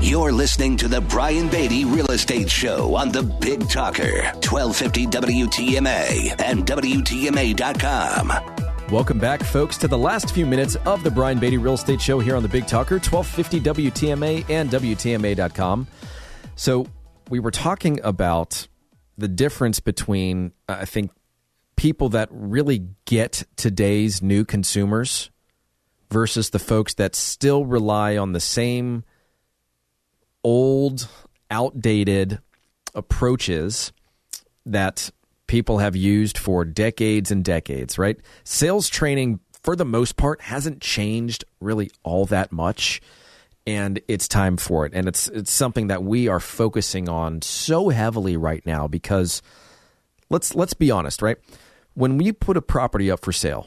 You're listening to the Brian Beatty Real Estate Show on the Big Talker, 1250 WTMA and WTMA.com. Welcome back, folks, to the last few minutes of the Brian Beatty Real Estate Show here on the Big Talker, 1250 WTMA and WTMA.com. So we were talking about the difference between, I think, people that really get today's new consumers versus the folks that still rely on the same old, outdated approaches that people have used for decades and decades, right? Sales training, for the most part, hasn't changed really all that much, and it's time for it. And it's something that we are focusing on so heavily right now because let's be honest, right? When we put a property up for sale,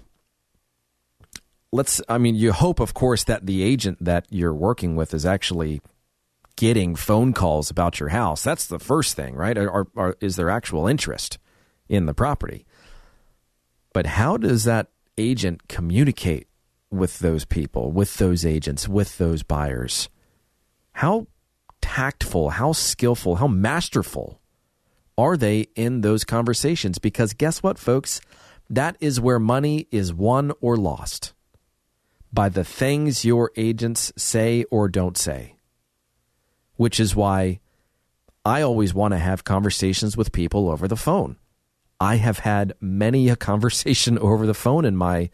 you hope, of course, that the agent that you're working with is actually getting phone calls about your house. That's the first thing, right? Or is there actual interest in the property? But how does that agent communicate with those people, with those agents, with those buyers? How tactful, how skillful, how masterful are they in those conversations? Because guess what, folks? That is where money is won or lost, by the things your agents say or don't say. Which is why I always want to have conversations with people over the phone. I have had many a conversation over the phone in my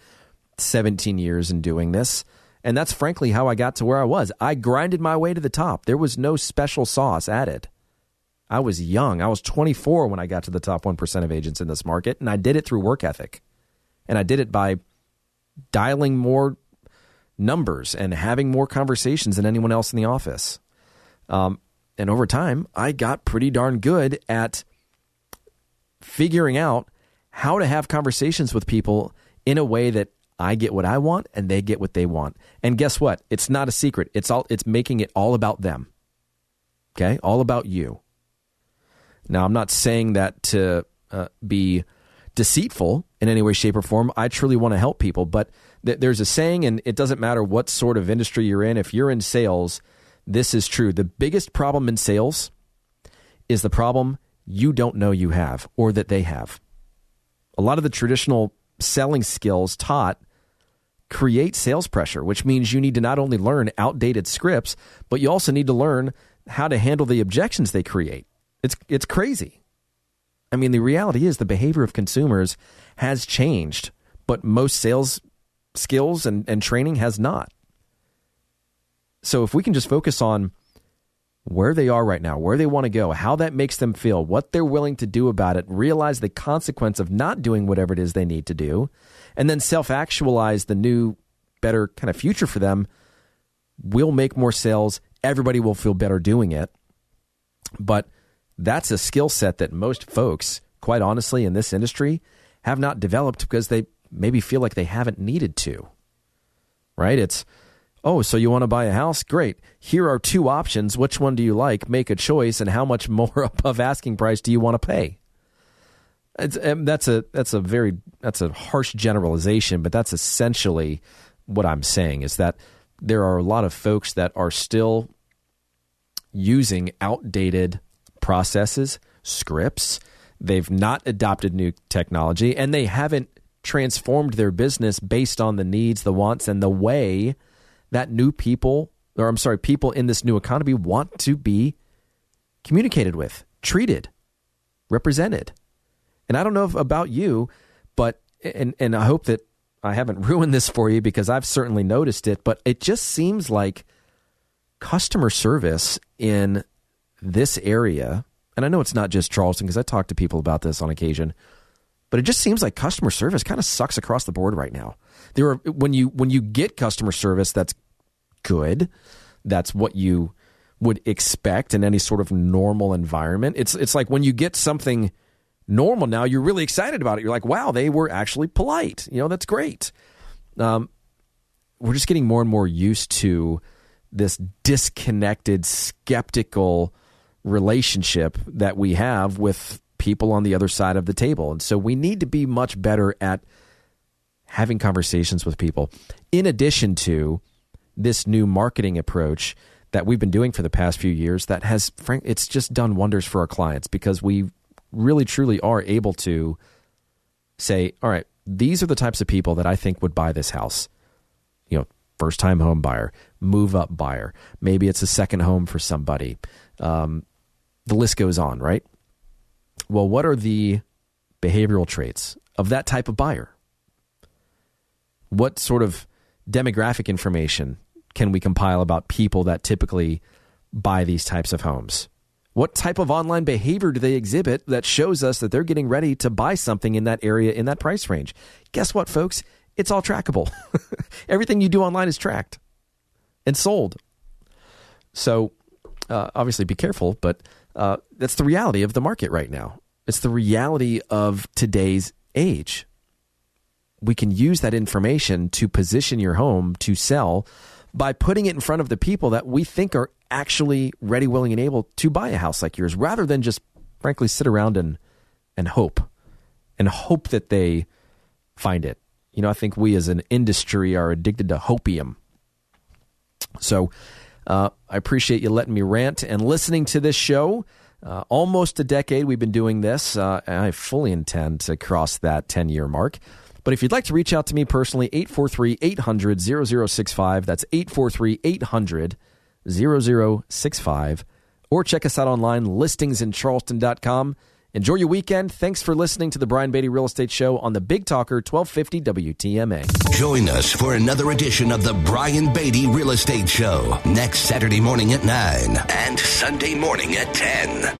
17 years in doing this, and that's frankly how I got to where I was. I grinded my way to the top. There was no special sauce added. I was young. I was 24 when I got to the top 1% of agents in this market, and I did it through work ethic. And I did it by dialing more numbers and having more conversations than anyone else in the office. And over time, I got pretty darn good at figuring out how to have conversations with people in a way that I get what I want and they get what they want. And guess what? It's not a secret. It's making it all about them. Okay? All about you. Now, I'm not saying that to be deceitful in any way, shape, or form. I truly want to help people, but there's a saying, and it doesn't matter what sort of industry you're in. If you're in sales, this is true. The biggest problem in sales is the problem you don't know you have or that they have. A lot of the traditional selling skills taught create sales pressure, which means you need to not only learn outdated scripts, but you also need to learn how to handle the objections they create. It's crazy. I mean, the reality is the behavior of consumers has changed, but most sales skills and training has not. So if we can just focus on where they are right now, where they want to go, how that makes them feel, what they're willing to do about it, realize the consequence of not doing whatever it is they need to do, and then self-actualize the new, better kind of future for them, we'll make more sales. Everybody will feel better doing it. But that's a skill set that most folks, quite honestly, in this industry have not developed because they maybe feel like they haven't needed to, right? It's, oh, so you want to buy a house? Great. Here are two options. Which one do you like? Make a choice. And how much more above asking price do you want to pay? That's a harsh generalization, but that's essentially what I'm saying, is that there are a lot of folks that are still using outdated processes, scripts. They've not adopted new technology, and they haven't transformed their business based on the needs, the wants, and the way that people in this new economy want to be communicated with, treated, represented. And I don't know about you, but, and I hope that I haven't ruined this for you because I've certainly noticed it, but it just seems like customer service in this area, and I know it's not just Charleston because I talk to people about this on occasion, but it just seems like customer service kind of sucks across the board right now. When you get customer service that's good, that's what you would expect in any sort of normal environment. It's like when you get something normal now, you're really excited about it. You're like, wow, they were actually polite. That's great. We're just getting more and more used to this disconnected, skeptical relationship that we have with people on the other side of the table. And so we need to be much better at having conversations with people, in addition to this new marketing approach that we've been doing for the past few years that has, it's just done wonders for our clients, because we really truly are able to say, all right, these are the types of people that I think would buy this house. First time home buyer, move up buyer. Maybe it's a second home for somebody. The list goes on, right? Well, what are the behavioral traits of that type of buyer? What sort of demographic information can we compile about people that typically buy these types of homes? What type of online behavior do they exhibit that shows us that they're getting ready to buy something in that area, in that price range? Guess what, folks? It's all trackable. Everything you do online is tracked and sold. So obviously be careful, but that's the reality of the market right now. It's the reality of today's age. We can use that information to position your home to sell by putting it in front of the people that we think are actually ready, willing, and able to buy a house like yours, rather than just, frankly, sit around and hope that they find it. I think we as an industry are addicted to hopium. So I appreciate you letting me rant and listening to this show. Almost a decade we've been doing this, and I fully intend to cross that 10-year mark. But if you'd like to reach out to me personally, 843-800-0065. That's 843-800-0065. Or check us out online, listingsincharleston.com. Enjoy your weekend. Thanks for listening to the Brian Beatty Real Estate Show on the Big Talker 1250 WTMA. Join us for another edition of the Brian Beatty Real Estate Show next Saturday morning at 9 and Sunday morning at 10.